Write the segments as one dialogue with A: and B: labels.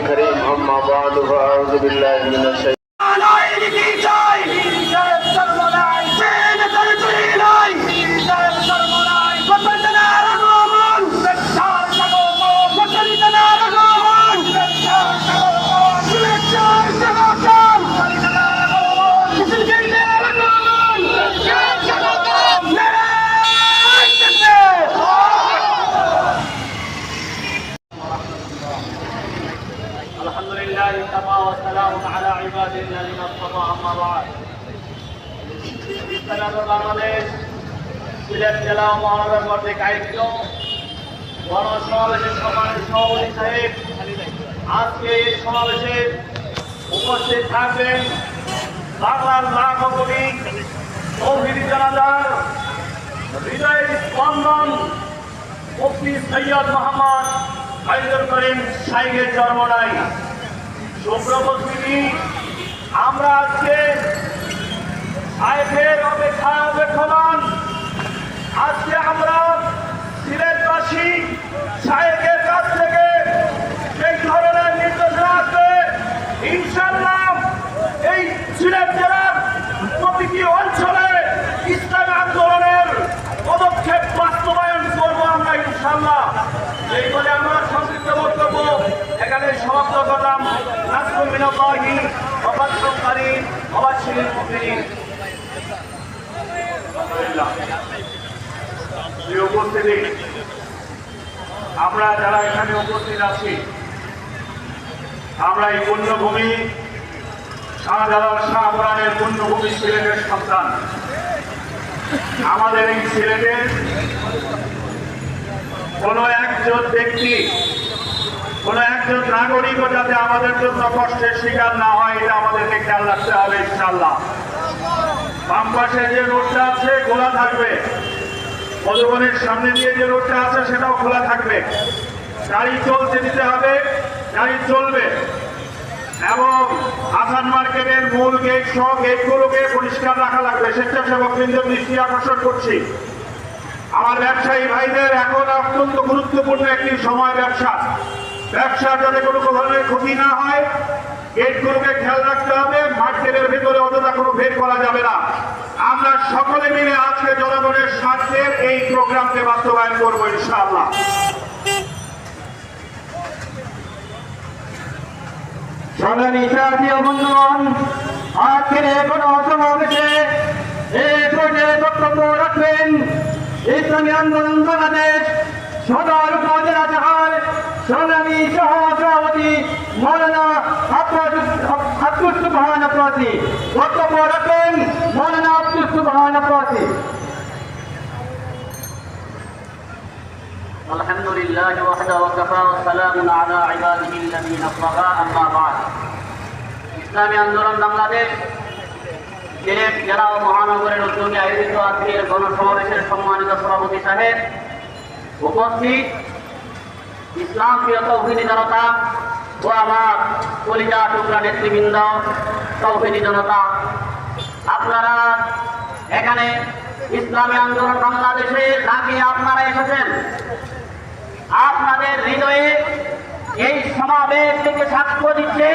A: الكريم أما بعد فأعوذ بالله من الشيطان
B: والسلام على عباده الذين اصطفى اما بعد বাংলাদেশ সিলেট জেলা ও মহানগর কর্তৃক আয়োজিত গণসমাবেশের সম্মানিত সভাপতি সাহেব আজকে এই সমাবেশে উপস্থিত থাকবেন বাংলার লাখ কোটি তৌহিদি জনতার হৃদয়ের স্পন্দন মুফতি সৈয়দ মোহাম্মদ ফয়জুল করিম সাহেবের জন্মদিন সুপ্রবস্তিনী আমরা আজকে সাহেবের অপেক্ষায় অপেক্ষমান। আজকে আমরা সিলেটবাসী সাহেবের কাছ থেকে এই ধরনের নির্দেশনা আসবে ইনশাআল্লাহ এই সিলেট জেলার প্রতিটি অঞ্চলে ইসলামী আন্দোলনের পদক্ষেপ বাস্তবায়ন করবো আমরা ইনশাআল্লাহ। এই বলে আমরা সংক্ষিপ্ত বক্তব্য এখানে সমাপ্ত করলাম। নাসরুল মিনাল্লাহি ওয়া ফাতহুল করিম ওয়া বাশশিরিল মুমিনিন। প্রিয় উপস্থিতি, আমরা যারা এখানে উপস্থিত আছি আমরা এই পুণ্যভূমি শাহজালাল শাহপুরানের পুণ্যভূমি সিলেটের সন্তান। আমাদের এই সিলেটের কোন একজন ব্যক্তি কোন একজন নাগরিকও যাতে আমাদের জন্য কষ্টের শিকার না হয় এটা আমাদেরকে খেয়াল রাখতে হবে ইনশাআল্লাহ। বাম পাশে যে রোডটা আছে খোলা থাকবে, মধুবনের সামনে দিয়ে যে রোডটা আছে সেটাও খোলা থাকবে। গাড়ি চলতে দিতে হবে, গাড়ি চলবে। এবং আসান মার্কেটের মূল গেট সহ গেটগুলোকে পরিষ্কার রাখা লাগবে। স্বেচ্ছাসেবকবৃন্দের দৃষ্টি আকর্ষণ করছি, আমার ব্যবসায়ী ভাইদের এখন অত্যন্ত গুরুত্বপূর্ণ একটি সময় ব্যবসা যাতে কোনো ধরনের ক্ষতি না হয় গেটগুলোকে খেয়াল রাখতে হবে। মার্কেটের ভিতরে অযথা কোনো ভিড় করা যাবে না। আমরা সকলে মিলে আজকে জনগণের স্বার্থের এই প্রোগ্রামকে বাস্তবায়ন করবো ইনশাআল্লাহ।
C: সংগ্রামী জাতীয় বন্ধুগণ, আজকের এখন সমাবেশে এই পর্যায়ে বক্তব্য রাখবেন ইসলামী আন্দোলন বাংলাদেশ সদর উপজেলা শাখার সংগ্রামী সহ সভাপতি মৌলানা আব্দুল সুবহান আফরাসি। বক্তব্য রাখবেন মৌলানা আব্দুল সুবহান আফরাসি।
B: আলহামদুলিল্লাহ ওয়াহদাহু ওয়া কাফা ওয়া সালামুন আলা ইবাদিহি আল্লাযীনা ইসতাফা আম্মা বা'দ। ইসলামী আন্দোলন বাংলাদেশ সিলেট জেলা ও মহানগরের উদ্যোগে আয়োজিত আজকের গণসমাবেশের সম্মানিত সভাপতি সাহেব, উপস্থিত ইসলাম প্রিয় তৌহিদি জনতা ও আমার কলিজা টুকরা নেতৃবৃন্দ, তৌহিদি জনতা, আপনারা এখানে ইসলামী আন্দোলন বাংলাদেশে নাকি আপনারা এসেছেন, আপনাদের হৃদয়ে এই সমাবেশ থেকে সাক্ষ্য দিচ্ছে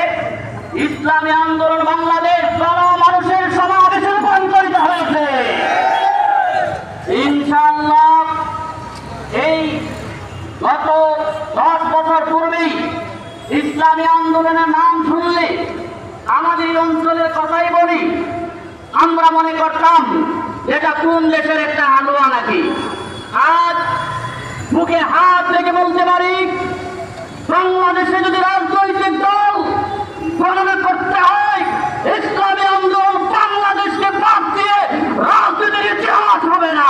B: ইসলামী আন্দোলন বাংলাদেশ মানুষের সমাবেশে রূপান্তরিত হয়েছে ইনশাআল্লাহ। এই গত 10 বছর পূর্বেই ইসলামী আন্দোলনের নাম শুনলে আমাদের অঞ্চলের কথাই বলি, আমরা মনে করতাম এটা কোন দেশের একটা হালুয়া নাকি। আজ মুখে হাত রেখে বলতে পারি বাংলাদেশে যদি রাজনৈতিক দল গণনা করতে হয় ইসলামী আন্দোলন বাংলাদেশকে বাদ দিয়ে রাজনীতির ইতিহাস হবে না।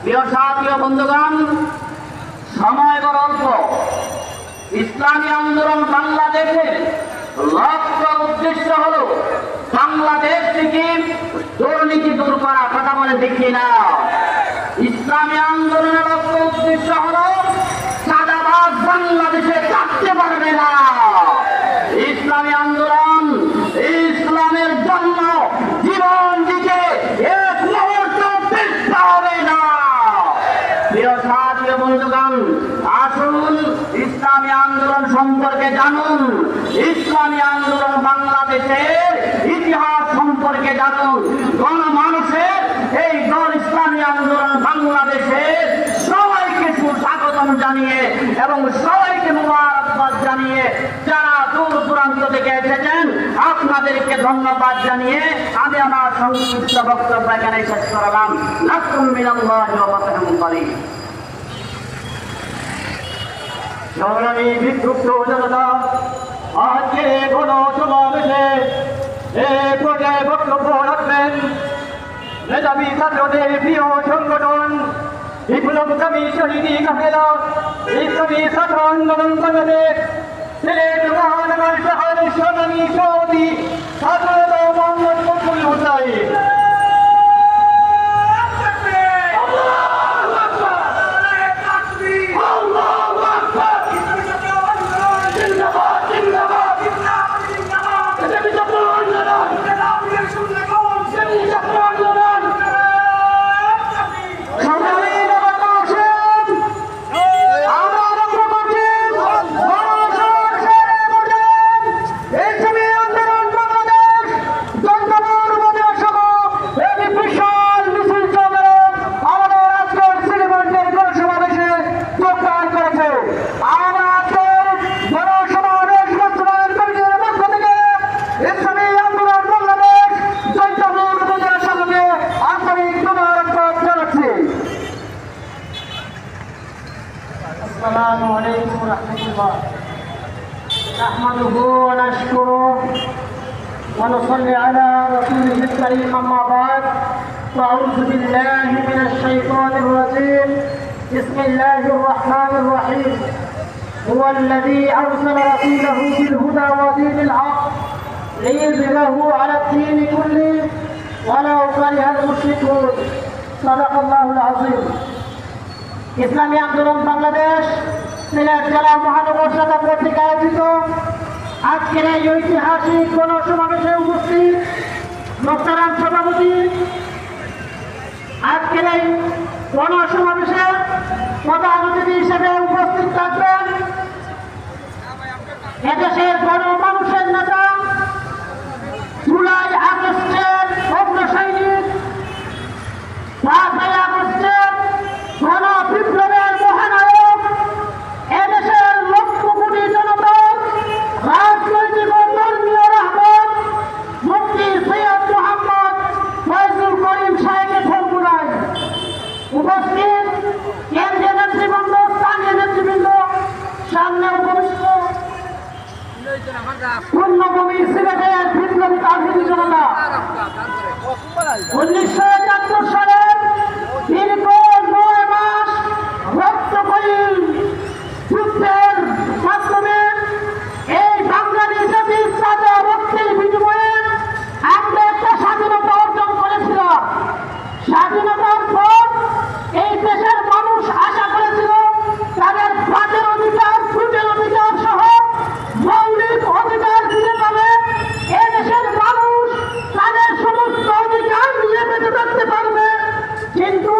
B: প্রিয় সাথী ও বন্ধুগণ, সময় বড় অল্প। ইসলামী আন্দোলন বাংলাদেশের লক্ষ্য উদ্দেশ্য হল বাংলাদেশ থেকে দুর্নীতি দূর করা। কথা বলে দেখি না, ইসলামী আন্দোলনের লক্ষ্য উদ্দেশ্য হল চাঁদাবাজ বাংলাদেশে থাকতে পারবে না। ইসলামী আন্দোলন ইসলামের জন্য জীবন দিতে এক মুহূর্ত পিছপা হবে না। প্রিয় সাথী বন্ধুগণ, আসুন ইসলামী আন্দোলন
C: আন্দোলন সম্পর্কে জানুন, ইসলামী আন্দোলন বাংলাদেশের ইতিহাস সম্পর্কে জানুন। গণমানুষের এই দল ইসলামী আন্দোলন বাংলাদেশের সবাইকে সুস্বাগতম জানিয়ে এবং সবাইকে মুবারকবাদ জানিয়ে যারা দূর দূরান্ত থেকে এসেছেন আপনাদেরকে ধন্যবাদ জানিয়ে আমি আমার সংক্ষিপ্ত বক্তব্য এখানে শেষ করলাম। নাসরুম মিনাল্লাহি ওয়া ফাতহুন করিম। সংগ্রামী বিক্ষুব্ধ জনতা, আজকে গণসমাবেশে এই পর্যায়ে বক্তব্য রাখবেন মেধাবী ছাত্রদের প্রিয় সংগঠন বিপ্লবকামী শহীদি কাফেলা ইসলামী ছাত্র আন্দোলন বাংলাদেশ সিলেট মহানগর শহরের সংগ্রামী সভাপতি ছাত্রনেতা মোহাম্মদ ফখরুল হুসাইন। السلام عليكم ورحمة الله نحمده ونشكره ونصلي على رسوله الكريم أما بعد فأعوذ بالله من الشيطان الرجيم بسم الله الرحمن الرحيم هو الذي أرسل رسوله بالهدى ودين الحق ليظهره على الدين كله ولو كره المشركون صدق الله العظيم। ইসলামী আন্দোলন বাংলাদেশ সিলেট জেলা মহানগর শাখা কর্তৃক আয়োজিত আজকের এই ঐতিহাসিক গণসমাবেশে উপস্থিত মোহতারাম সভাপতি, আজকের এই গণসমাবেশে প্রধান অতিথি হিসেবে উপস্থিত থাকবেন এদেশের গণমানুষের নেতা, জুলাই আগস্টের অগ্রসৈনিক, 5 আগস্টের গণ বিপ্লবের মহানায়ক, এদেশের লক্ষ কোটি জনতার রাজনৈতিক ও ধর্মীয় রাহবর মুফতি সৈয়দ মোহাম্মদ ফয়জুল করিম সাহেবের ফরমানায় উপস্থিত কেন্দ্রীয় নেতৃবৃন্দ, স্থানীয় নেতৃবৃন্দ, সামনে উপবিষ্ট পূর্ণভূমি সিলেটের বিপ্লবী তাহিদি জনতা, 1971 সালের দীর্ঘ 9 মাস রক্তক্ষয়ী যুদ্ধের মাধ্যমে এই বাঙালি জাতির তাজা রক্তের বিনিময়ে আমরা একটা স্বাধীনতা অর্জন করেছিলাম। স্বাধীনতার পর এই দেশের মানুষ আশা করেছিল তাদের বাতের অধিকার, ভোটের অধিকার সহ মৌলিক অধিকার দিতে পারে, এদেশের মানুষ তাদের সমস্ত অধিকার নিয়ে বেঁচে থাকতে পারবে। কিন্তু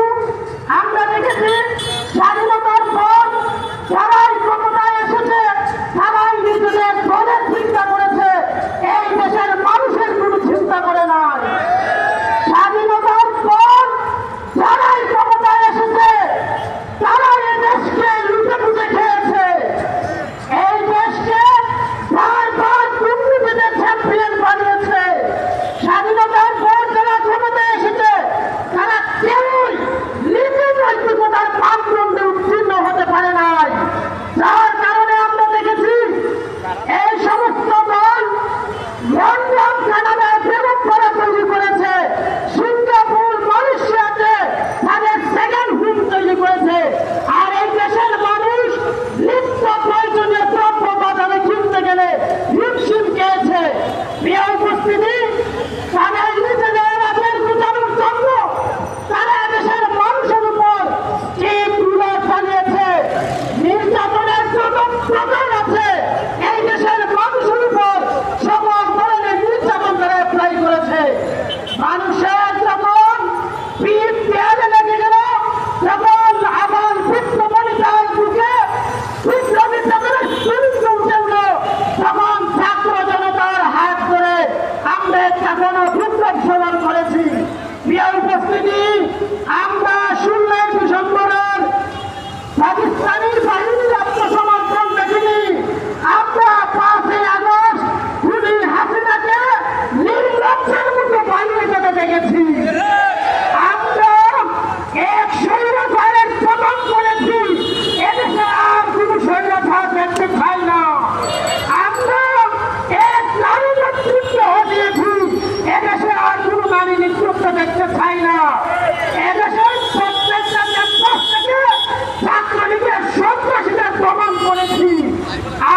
C: বলেছি,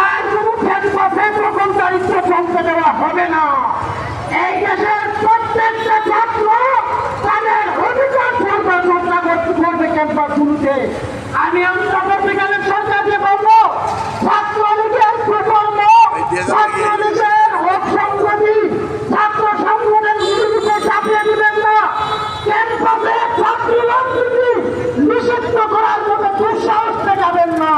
C: আর কোনো ক্যাম্পাসের রকম দায়িত্ব চলতে দেওয়া হবে না। এই দেশের প্রত্যেকটা ছাত্র তাদের অধিকার চর্চা করবে ক্যাম্পাসগুলোতে। আমি অন্তর্বর্তীকালীন সরকারকে বলবো, ছাত্রলীগের প্রকল্প, ছাত্রলীগের অসংগতি, ছাত্র সংগঠনের গুলিকে চাপিয়ে দিবেন না। ক্যাম্পাসে ছাত্র রাজনীতি নিষিদ্ধ করার মতো দুঃসাহস দেখাবেন না।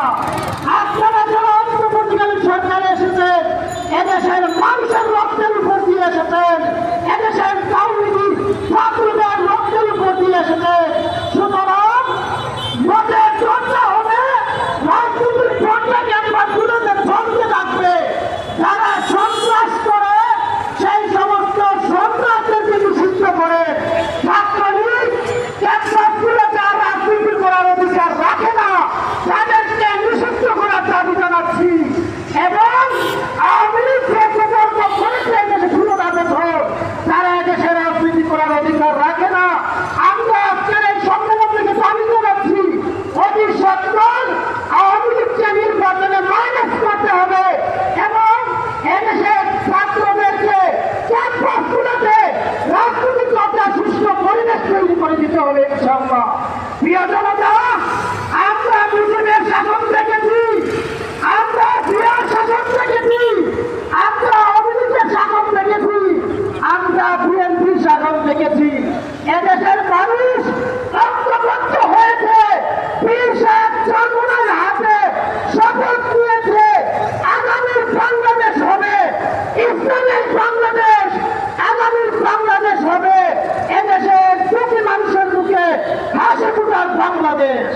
C: আপনারা যারা অন্তর্বর্তীকালীন সরকারে এসেছেন, এদেশের মানুষের রক্তের উপর দিয়ে এসেছেন, এদেশের রাজনীতি ছাত্রদের রক্তের উপর দিয়ে এসেছেন। সুতরাং মদের চর্চা হবে, রাজনীতির চর্চা ক্যাম্পাসগুলোতে চলতে থাকবে। যারা সন্ত্রাস করে সেই সমস্ত সন্ত্রাসদেরকে নিষিদ্ধ করে। ছাত্রলীগ ক্যাম্পাসগুলোতে আর রাজনীতি করার অধিকার রাখে না, তাদেরকে নিষিদ্ধ করার দাবি জানাচ্ছি। এবং আওয়ামী লীগ যে প্রকল্প করেছে এদেশে 16টা বছর, তারা এদেশে রাজনীতি করার অধিকার রাখে না। আমরা আজকের এই সম্মেলন থেকে দাবি জানাচ্ছি, অতি সত্তর আওয়ামী লীগকে নির্বাচনে মাইনাস করতে হবে এবং এদেশের ছাত্রদেরকে ক্যাম্পাসগুলোতে রাজনীতি চর্চা সুষ্ঠু পরিবেশ তৈরি করে দিতে হবে ইনশাআল্লাহ। প্রিয় জনতা, আমরা মুজিবের শাসন দেখেছি, আমরা জিয়ার শাসন দেখেছি, আমরা আওয়ামী লীগের শাসন দেখেছি, আমরা বিএনপির শাসন দেখেছি। এদেশের মানুষ ঐক্যবদ্ধ হয়েছে, পীর সাহেব চরমোনার হাতে শপথ নিয়েছে, আগামীর বাংলাদেশ হবে ইসলামের বাংলাদেশ, আগামীর বাংলাদেশ হবে এদেশের প্রতি মানুষের মুখে হাসি ফোটার বাংলাদেশ।